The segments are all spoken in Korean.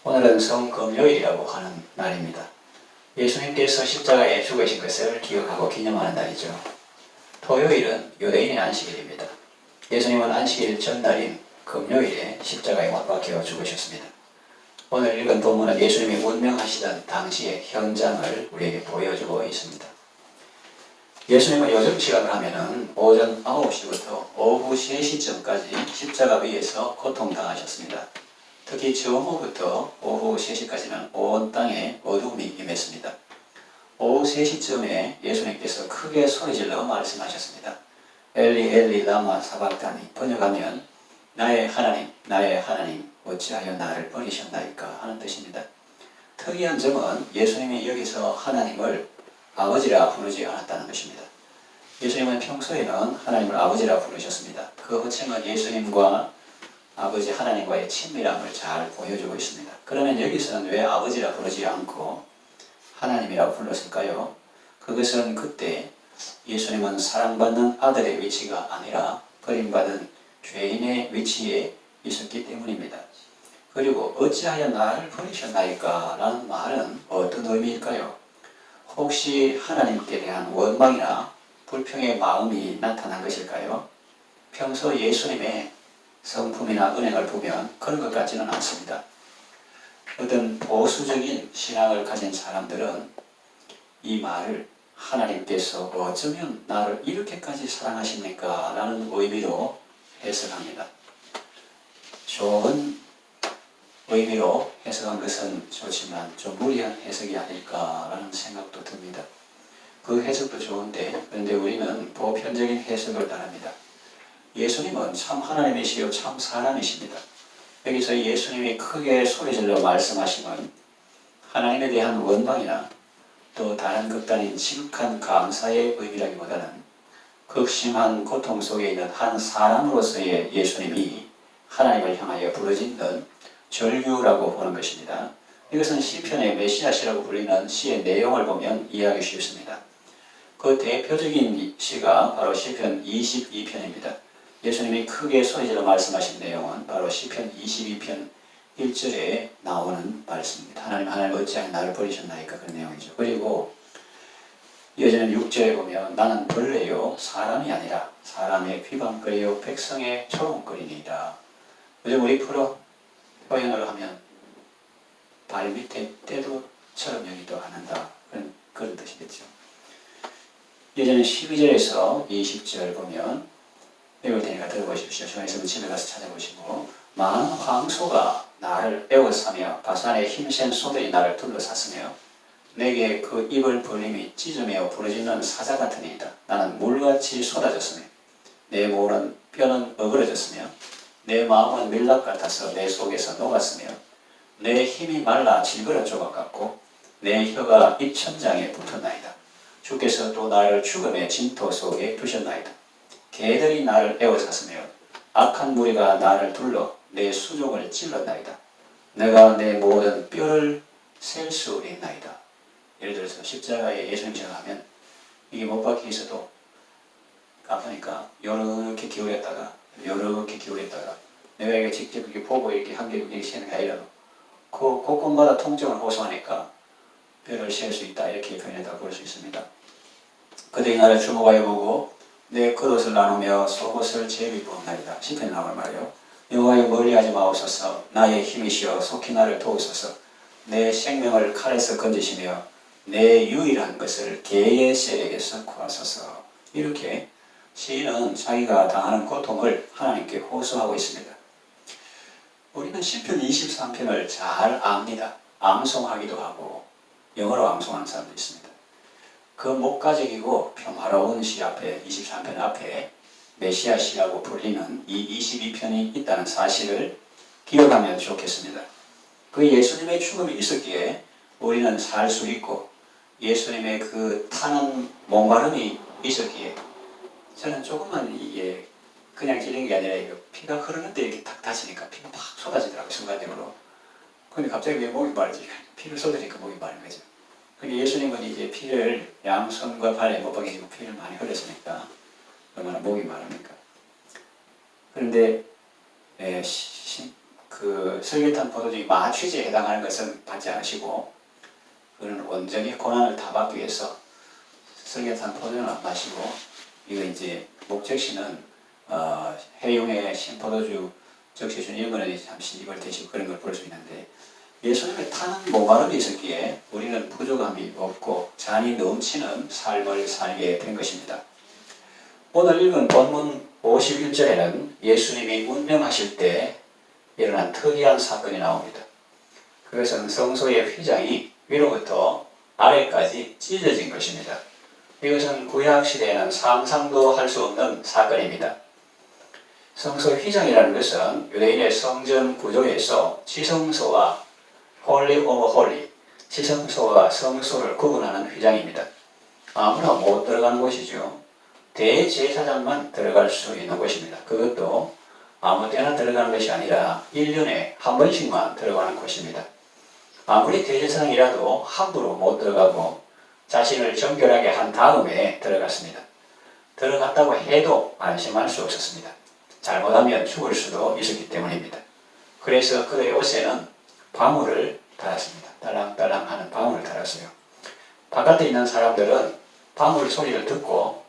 오늘은 성금요일이라고 하는 날입니다. 예수님께서 십자가에 죽으신 것을 기억하고 기념하는 날이죠. 토요일은 유대인의 안식일입니다. 예수님은 안식일 전날인 금요일에 십자가에 못 박혀 죽으셨습니다. 오늘 읽은 본문은 예수님이 운명하시던 당시의 현장을 우리에게 보여주고 있습니다. 예수님은 요즘 시각을 하면은 오전 9시부터 오후 3시쯤까지 십자가 위에서 고통당하셨습니다. 특히 정오부터 오후 3시까지는 온 땅에 어둠이 임했습니다. 오후 3시쯤에 예수님께서 크게 소리질러 말씀하셨습니다. 엘리 엘리 라마 사박다니, 번역하면 나의 하나님 어찌하여 나를 버리셨나이까 하는 뜻입니다. 특이한 점은 예수님이 여기서 하나님을 아버지라 부르지 않았다는 것입니다. 예수님은 평소에는 하나님을 아버지라 부르셨습니다. 그 호칭은 예수님과 아버지 하나님과의 친밀함을 잘 보여주고 있습니다. 그러면 여기서는 왜 아버지라 부르지 않고 하나님이라 불렀을까요? 그것은 그때 예수님은 사랑받는 아들의 위치가 아니라 버림받은 죄인의 위치에 있었기 때문입니다. 그리고 어찌하여 나를 버리셨나이까 라는 말은 어떤 의미일까요? 혹시 하나님께 대한 원망이나 불평의 마음이 나타난 것일까요? 평소 예수님의 성품이나 은행을 보면 그런 것 같지는 않습니다. 어떤 보수적인 신앙을 가진 사람들은 이 말을 하나님께서 어쩌면 나를 이렇게까지 사랑하십니까? 라는 의미로 해석합니다. 좋은 의미로 해석한 것은 좋지만 좀 무리한 해석이 아닐까라는 생각도 듭니다. 그 해석도 좋은데 그런데 우리는 보편적인 해석을 따릅니다. 예수님은 참 하나님이시요 참 사람이십니다. 여기서 예수님이 크게 소리질러 말씀하시면 하나님에 대한 원망이나 또 다른 극단인 지극한 감사의 의미라기보다는 극심한 고통 속에 있는 한 사람으로서의 예수님이 하나님을 향하여 부르짖는 절규라고 보는 것입니다. 이것은 시편의 메시아시라고 불리는 시의 내용을 보면 이해하기 쉽습니다. 그 대표적인 시가 바로 시편 22편입니다. 예수님이 크게 소리질러 말씀하신 내용은 바로 시편 22편 1절에 나오는 말씀입니다. 하나님 어찌하여 나를 버리셨나이까 그런 내용이죠. 그리고 예전에 6절에 보면 나는 벌레요 사람이 아니라 사람의 비방거리요 백성의 조롱거리니이다. 요즘 우리 표현을 하면 발 밑에 떼도처럼 여기도 않는다. 그런 뜻이겠죠. 예전에 12절에서 20절 보면 읽을 테니까 들어보십시오. 시간 있으면 집에 가서 찾아보시고 많은 황소가 나를 에워싸며 바산의 힘센 소들이 나를 둘러쌌으며 내게 그 입을 벌림이 찢으며 부르짖는 사자 같으니이다. 나는 물같이 쏟아졌으며 내 모는 뼈는 어그러졌으며 내 마음은 밀랍 같아서 내 속에서 녹았으며 내 힘이 말라 질그러 조각 같고 내 혀가 입천장에 붙었나이다. 주께서 또 나를 죽음의 진토 속에 두셨나이다. 개들이 나를 에워쌌으며 악한 무리가 나를 둘러 내 수족을 찔렀나이다. 내가 내 모든 뼈를 셀 수 있나이다. 예를 들어서 십자가에 예수님 생각하면 이게 못 박혀 있어도 아프니까 요렇게 기울였다가 내가 이게 직접 이렇게 보고 이렇게 한 개 이렇게 세는 게 아니라도 그 곳곳마다 통증을 호소하니까 뼈를 셀 수 있다 이렇게 표현했다고 볼 수 있습니다. 그들이 나를 주목하여 보고 내 겉옷을 나누며 속옷을 제비 부었나이다. 시편에 나오는 말이요. 여호와여 멀리하지 마옵소서. 나의 힘이시여 속히 나를 도우소서. 내 생명을 칼에서 건지시며 내 유일한 것을 개의 셀에게서 구하소서. 이렇게 시인은 자기가 당하는 고통을 하나님께 호소하고 있습니다. 우리는 시편 23편을 잘 압니다. 암송하기도 하고 영어로 암송하는 사람도 있습니다. 그 목가적이고 평화로운 시 앞에 23편 앞에 메시아 시라고 불리는 이 22편이 있다는 사실을 기억하면 좋겠습니다. 그 예수님의 죽음이 있었기에 우리는 살 수 있고 예수님의 그 타는 몸바람이 있었기에 저는 조금만 이게 그냥 찔린 게 아니라 피가 흐르는데 이렇게 탁 다치니까 피가 막 쏟아지더라고요. 순간적으로. 근데 갑자기 왜 목이 마르지? 피를 쏟으니까 목이 마른 거죠. 예수님은 이제 피를 양손과 발에 못 박이시고 피를 많이 흘렸으니까 얼마나 목이 마릅니까? 그런데 그 설계탄 포도주의 마취제에 해당하는 것은 받지 않으시고, 그는 온전히 고난을 다 받기 위해서 설계탄 포도는 안 마시고, 이거 이제 목적시는 해용의 신포도주 적셔준 이런 거는 잠시 입을 대시고 그런 걸 볼 수 있는데, 예수님의 타는 목마름이 있었기에 우리는 부족함이 없고 잔이 넘치는 삶을 살게 된 것입니다. 오늘 읽은 본문 51절에는 예수님이 운명하실 때 일어난 특이한 사건이 나옵니다. 그것은 성소의 휘장이 위로부터 아래까지 찢어진 것입니다. 이것은 구약시대에는 상상도 할 수 없는 사건입니다. 성소 휘장이라는 것은 유대인의 성전 구조에서 지성소와 홀리 오브 홀리, 지성소와 성소를 구분하는 휘장입니다. 아무나 못 들어가는 곳이죠. 대제사장만 들어갈 수 있는 곳입니다. 그것도 아무 때나 들어가는 것이 아니라 1년에 한 번씩만 들어가는 곳입니다. 아무리 대제사장이라도 함부로 못 들어가고 자신을 정결하게 한 다음에 들어갔습니다. 들어갔다고 해도 안심할 수 없었습니다. 잘못하면 죽을 수도 있었기 때문입니다. 그래서 그의 옷에는 방울을 달았습니다. 딸랑딸랑 하는 방울을 달았어요. 바깥에 있는 사람들은 방울 소리를 듣고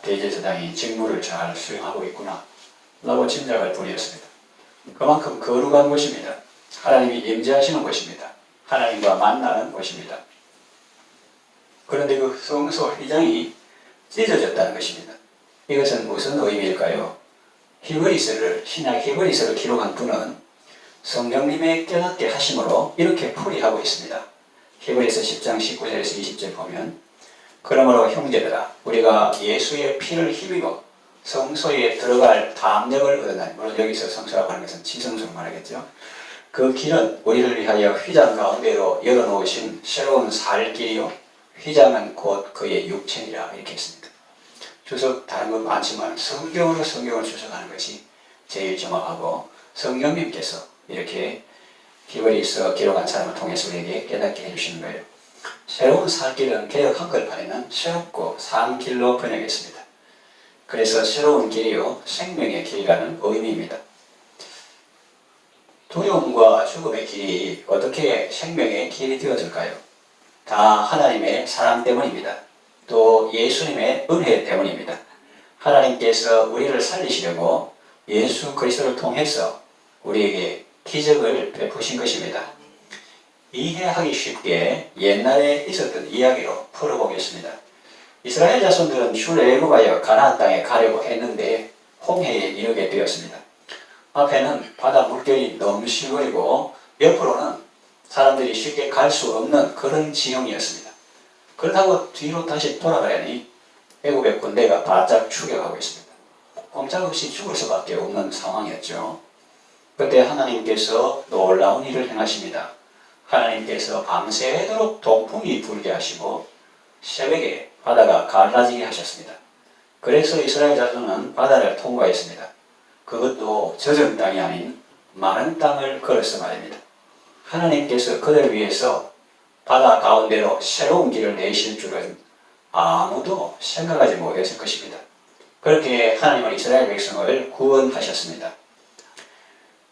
대제사장이 직무를 잘 수행하고 있구나 라고 짐작할 뿐이었습니다. 그만큼 거룩한 곳입니다. 하나님이 임재하시는 곳입니다. 하나님과 만나는 곳입니다. 그런데 그 성소 휘장이 찢어졌다는 것입니다. 이것은 무슨 의미일까요? 신약 히브리서를 기록한 분은 성령님의 깨닫게 하심으로 이렇게 풀이하고 있습니다. 히브리서 10장 19절에서 20절 보면, 그러므로 형제들아, 우리가 예수의 피를 힘입어 성소에 들어갈 담력을 얻었나니, 물론 여기서 성소라고 하는 것은 지성소를 말하겠죠. 그 길은 우리를 위하여 휘장 가운데로 열어놓으신 새로운 살 길이요, 휘장은 곧 그의 육체니라, 이렇게 했습니다. 주석 다른 건 많지만 성경으로 성경을 주석하는 것이 제일 정확하고, 성령님께서 이렇게 히브리서 기록한 사람을 통해서 우리에게 깨닫게 해주시는 거예요. 새로운 살길은 개역 한글판에는 새롭고 산 길로 번역했습니다. 그래서 새로운 길이요, 생명의 길이라는 의미입니다. 두려움과 죽음의 길이 어떻게 생명의 길이 되어질까요? 다 하나님의 사랑 때문입니다. 또 예수님의 은혜 때문입니다. 하나님께서 우리를 살리시려고 예수 그리스도를 통해서 우리에게 기적을 베푸신 것입니다. 이해하기 쉽게 옛날에 있었던 이야기로 풀어보겠습니다. 이스라엘 자손들은 출애굽하여 가나안 땅에 가려고 했는데 홍해에 이르게 되었습니다. 앞에는 바다 물결이 넘실거리고 옆으로는 사람들이 쉽게 갈 수 없는 그런 지형이었습니다. 그렇다고 뒤로 다시 돌아가려니 애굽의 군대가 바짝 추격하고 있습니다. 꼼짝없이 죽을 수밖에 없는 상황이었죠. 그때 하나님께서 놀라운 일을 행하십니다. 하나님께서 밤새도록 동풍이 불게 하시고 새벽에 바다가 갈라지게 하셨습니다. 그래서 이스라엘 자손은 바다를 통과했습니다. 그것도 젖은 땅이 아닌 마른 땅을 걸어서 말입니다. 하나님께서 그들 위해서 바다 가운데로 새로운 길을 내실 줄은 아무도 생각하지 못했을 것입니다. 그렇게 하나님은 이스라엘 백성을 구원하셨습니다.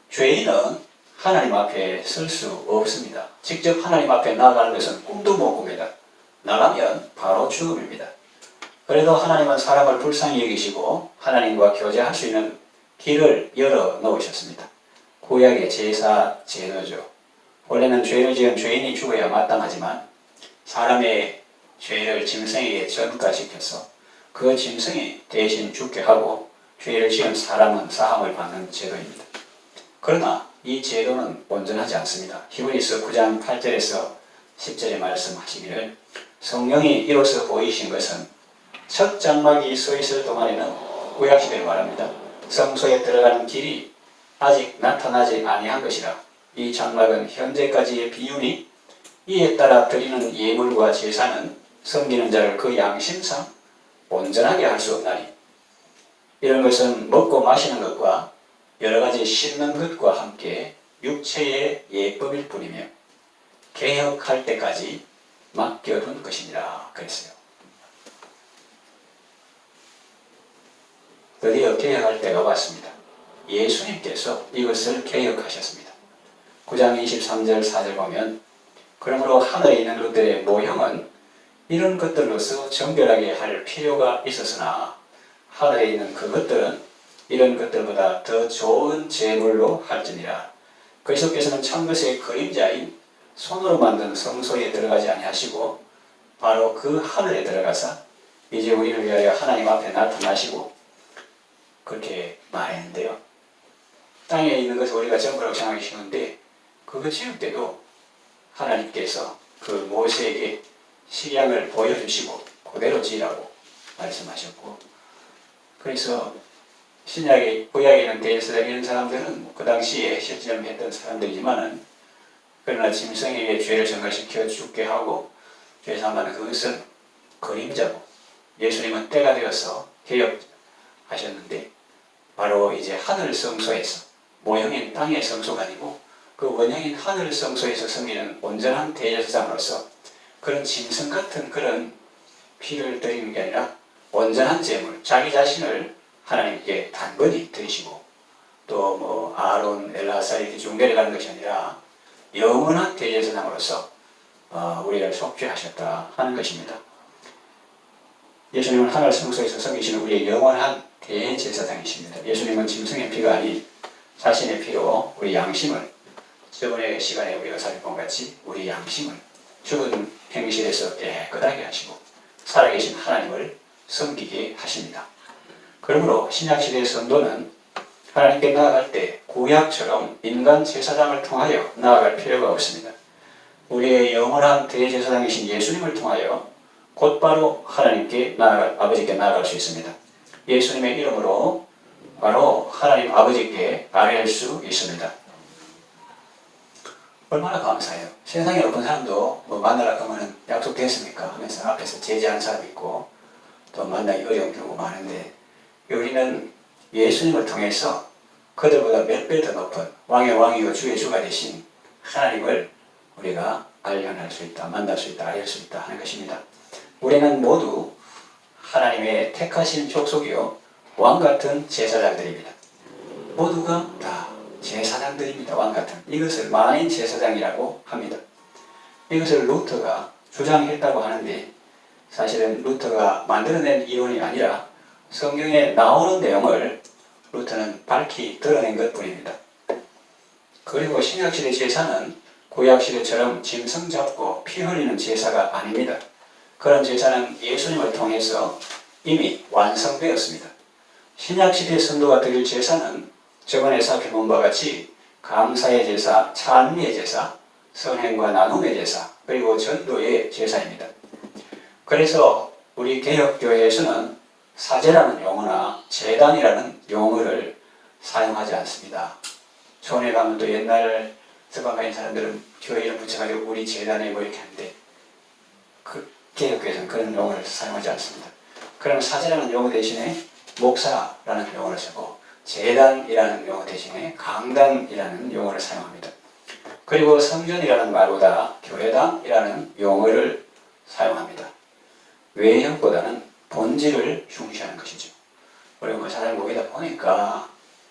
죄인은 하나님 앞에 설 수 없습니다. 직접 하나님 앞에 나아가는 것은 꿈도 못 꿉니다. 나가면 바로 죽음입니다. 그래도 하나님은 사람을 불쌍히 여기시고 하나님과 교제할 수 있는 길을 열어 놓으셨습니다. 구약의 제사 제도죠. 원래는 죄를 지은 죄인이 죽어야 마땅하지만 사람의 죄를 짐승에게 전가시켜서 그 짐승이 대신 죽게 하고 죄를 지은 사람은 사함을 받는 제도입니다. 그러나 이 제도는 온전하지 않습니다. 히브리서 9장 8절에서 10절에 말씀하시기를, 성령이 이로써 보이신 것은 첫 장막이 서 있을 동안에는, 구약시대를 말합니다, 성소에 들어가는 길이 아직 나타나지 아니한 것이라. 이 장막은 현재까지의 비유니 이에 따라 드리는 예물과 제사는 섬기는 자를 그 양심상 온전하게 할 수 없나니, 이런 것은 먹고 마시는 것과 여러 가지 씻는 것과 함께 육체의 예법일 뿐이며 개혁할 때까지 맡겨둔 것이니라 그랬어요. 드디어 개혁할 때가 왔습니다. 예수님께서 이것을 개혁하셨습니다. 9장 23절 4절 보면 그러므로 하늘에 있는 것들의 모형은 이런 것들로서 정결하게 할 필요가 있었으나 하늘에 있는 그것들은 이런 것들보다 더 좋은 제물로 할지니라. 그리스도께서는 참것의 그림자인 손으로 만든 성소에 들어가지 아니하시고 바로 그 하늘에 들어가서 이제 우리를 위하여 하나님 앞에 나타나시고 그렇게 말했는데요. 땅에 있는 것을 우리가 전부라고 생각하기 쉬운데 그거 지을 때도 하나님께서 그 모세에게 식양을 보여주시고 그대로 지으라고 말씀하셨고, 그래서 신약의 구약에 있는 대제사장 이런 사람들은 그 당시에 실제로 했던 사람들이지만은 그러나 짐승에게 죄를 전가시켜 죽게 하고 죄 사함하는 그것은 그림자고 예수님은 때가 되어서 개혁하셨는데 바로 이제 하늘 성소에서 모형인 땅의 성소가 아니고 그 원형인 하늘 성소에서 섬기는 온전한 대제사장으로서 그런 짐승 같은 그런 피를 드리는 게 아니라 온전한 제물, 자기 자신을 하나님께 단번히 드리시고 또 뭐 아론, 엘라사 이렇게 중대를 가는 것이 아니라 영원한 대제사장으로서 우리를 속죄하셨다 하는 것입니다. 예수님은 하늘 성소에서 섬기시는 우리의 영원한 대제사장이십니다. 예수님은 짐승의 피가 아닌 자신의 피로 우리 양심을, 저번에 시간에 우리가 살펴본 같이 우리 양심을 죽은 행실에서 깨끗하게 하시고 살아계신 하나님을 섬기게 하십니다. 그러므로 신약시대의 성도는 하나님께 나아갈 때 구약처럼 인간 제사장을 통하여 나아갈 필요가 없습니다. 우리의 영원한 대제사장이신 예수님을 통하여 곧바로 하나님께 아버지께 나아갈 수 있습니다. 예수님의 이름으로 바로 하나님 아버지께 아뢰할 수 있습니다. 얼마나 감사해요. 세상에 어떤 사람도 뭐 만나라 하면 약속됐습니까? 하면서 앞에서 제지하는 사람이 있고 또 만나기 어려운 경우가 많은데 우리는 예수님을 통해서 그들보다 몇 배 더 높은 왕의 왕이요 주의 주가 되신 하나님을 우리가 발견할 수 있다, 만날 수 있다, 알 수 있다 하는 것입니다. 우리는 모두 하나님의 택하신 족속이요 왕같은 제사장들입니다. 모두가 다 제사장들입니다. 왕같은. 이것을 만인 제사장이라고 합니다. 이것을 루터가 주장했다고 하는데 사실은 루터가 만들어낸 이론이 아니라 성경에 나오는 내용을 루터는 밝히 드러낸 것뿐입니다. 그리고 신약시대 제사는 구약시대처럼 짐승 잡고 피 흘리는 제사가 아닙니다. 그런 제사는 예수님을 통해서 이미 완성되었습니다. 신약시대 성도가 드릴 제사는 저번에 살펴본 바와 같이 감사의 제사, 찬미의 제사, 선행과 나눔의 제사, 그리고 전도의 제사입니다. 그래서 우리 개혁교회에서는 사제라는 용어나 제단이라는 용어를 사용하지 않습니다. 초원에 가면 또 옛날 서방가인 사람들은 교회 이름 붙여가지고 우리 제단에 뭐 이렇게 하는데 그 개혁교회에서는 그런 용어를 사용하지 않습니다. 그럼 사제라는 용어 대신에 목사라는 용어를 쓰고 제단이라는 용어 대신에 강단이라는 용어를 사용합니다. 그리고 성전이라는 말보다 교회당이라는 용어를 사용합니다. 외형보다는 본질을 중시하는 것이죠. 우리가 뭐 사람을 모이다 보니까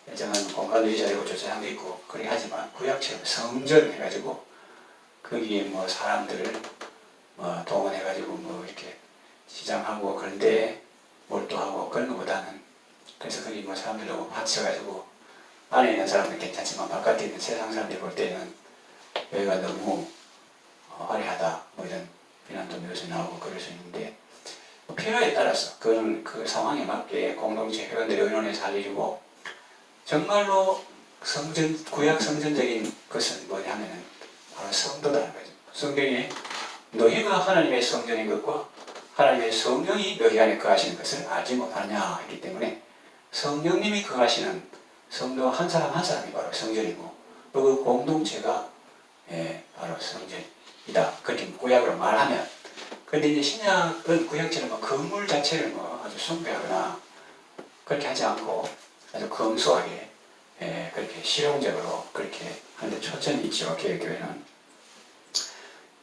일정한 공간도 있어야 되고 조사장도 있고 그렇게 하지만 구약처럼 성전 해가지고 거기에 뭐 사람들을 동원해가지고 뭐 이렇게 시장하고 그런데 몰두하고 그런 것보다는 그래서 거기 뭐 사람들 너무 받쳐가지고 안에 있는 사람은 괜찮지만 바깥에 있는 세상 사람들이 볼 때는 여기가 너무 화려하다 뭐 이런 비난도 묘수 나오고 그럴 수 있는데 필요에 따라서 그런 그 상황에 맞게 공동체 회원들의 의논해서 할 일이고 정말로 구약 성전적인 것은 뭐냐면은 바로 성도라는 거죠. 성경에 너희가 하나님의 성전인 것과 하나님의 성령이 너희 안에 거하시는 것을 알지 못하냐 했기 때문에 성령님이 거하시는 성도 한 사람 한 사람이 바로 성전이고 그 공동체가 바로 성전이다. 그렇게 구약으로 말하면 그런데 이제 신약은 구약처럼 뭐 건물 자체를 뭐 아주 숭배하거나 그렇게 하지 않고 아주 검소하게 그렇게 실용적으로 그렇게 하는데 초점이 있죠. 개혁교회는.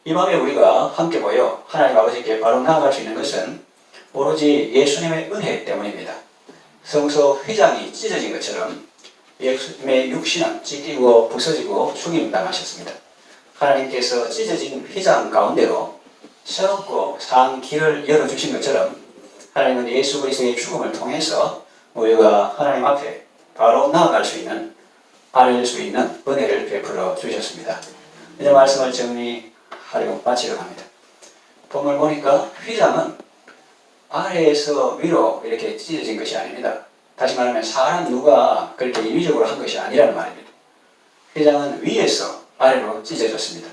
이 밤에 우리가 함께 모여 하나님 아버지께 바로 나아갈 수 있는 것은 오로지 예수님의 은혜 때문입니다. 성소 휘장이 찢어진 것처럼 예수님의 육신은 찢기고 부서지고 죽임당하셨습니다. 하나님께서 찢어진 휘장 가운데로 새롭고 산 길을 열어주신 것처럼 하나님은 예수 그리스도의 죽음을 통해서 우리가 하나님 앞에 바로 나아갈 수 있는, 아뢰 수 있는 은혜를 베풀어 주셨습니다. 이제 말씀을 정리하려고 마치려고 합니다. 본문을 보니까 휘장은 아래에서 위로 이렇게 찢어진 것이 아닙니다. 다시 말하면 사람 누가 그렇게 인위적으로 한 것이 아니라는 말입니다. 휘장은 위에서 아래로 찢어졌습니다.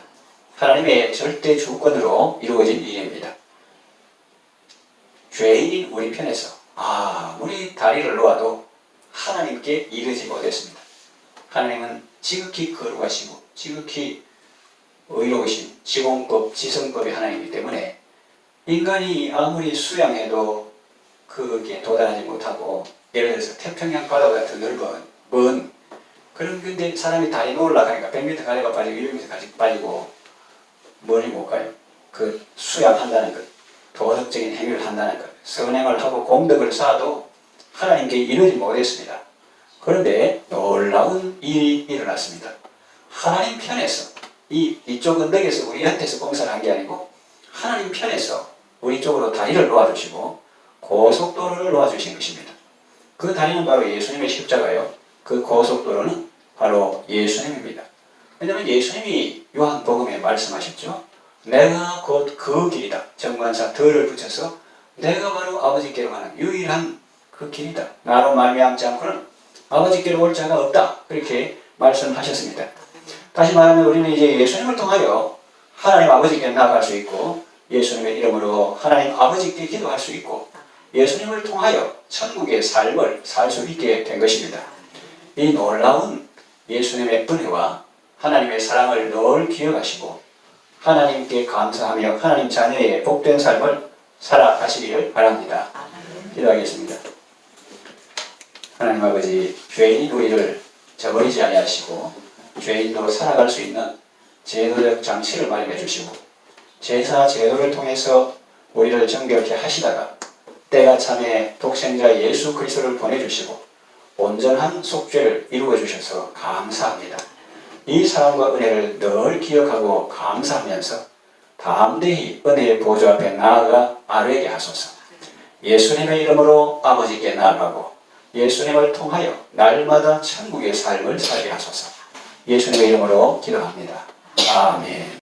하나님의 절대 주권으로 이루어진 일입니다. 죄인인 우리 편에서 우리 다리를 놓아도 하나님께 이르지 못했습니다. 하나님은 지극히 거룩하시고 지극히 의로우신 지공법, 지성법의 하나님이기 때문에 인간이 아무리 수양해도 그게 도달하지 못하고, 예를 들어서 태평양 바다 같은 넓은 그런 근데 사람이 다리 놓으려고 하니까 100m 가리가 빠지고 200m 빠지고 멀리 못 가요. 그 수양한다는 것, 도덕적인 행위를 한다는 것, 선행을 하고 공덕을 쌓아도 하나님께 이르지 못했습니다. 그런데 놀라운 일이 일어났습니다. 하나님 편에서 이쪽 언덕에서 우리한테서 봉사를 한 게 아니고 하나님 편에서 우리 쪽으로 다리를 놓아주시고 고속도로를 놓아주신 것입니다. 그 다리는 바로 예수님의 십자가요. 그 고속도로는 바로 예수님입니다. 왜냐하면 예수님이 요한복음에 말씀하셨죠. 내가 곧 그 길이다. 정관사 덜을 붙여서 내가 바로 아버지께로 가는 유일한 그 길이다. 나로 말미암지 않고는 아버지께로 올 자가 없다. 그렇게 말씀하셨습니다. 다시 말하면 우리는 이제 예수님을 통하여 하나님 아버지께 나아갈 수 있고, 예수님의 이름으로 하나님 아버지께 기도할 수 있고, 예수님을 통하여 천국의 삶을 살 수 있게 된 것입니다. 이 놀라운 예수님의 은혜와 하나님의 사랑을 늘 기억하시고 하나님께 감사하며 하나님 자녀의 복된 삶을 살아가시기를 바랍니다. 기도하겠습니다. 하나님 아버지, 죄인인 우리를 저버리지 아니하시고 죄인도 살아갈 수 있는 제도적 장치를 마련해 주시고 제사 제도를 통해서 우리를 정결케 하시다가 때가 참에 독생자 예수 그리스도를 보내주시고 온전한 속죄를 이루어 주셔서 감사합니다. 이 사랑과 은혜를 늘 기억하고 감사하면서 담대히 은혜의 보좌 앞에 나아가 아뢰게 하소서. 예수님의 이름으로 아버지께 나아가고 예수님을 통하여 날마다 천국의 삶을 살게 하소서. 예수님의 이름으로 기도합니다. 아멘.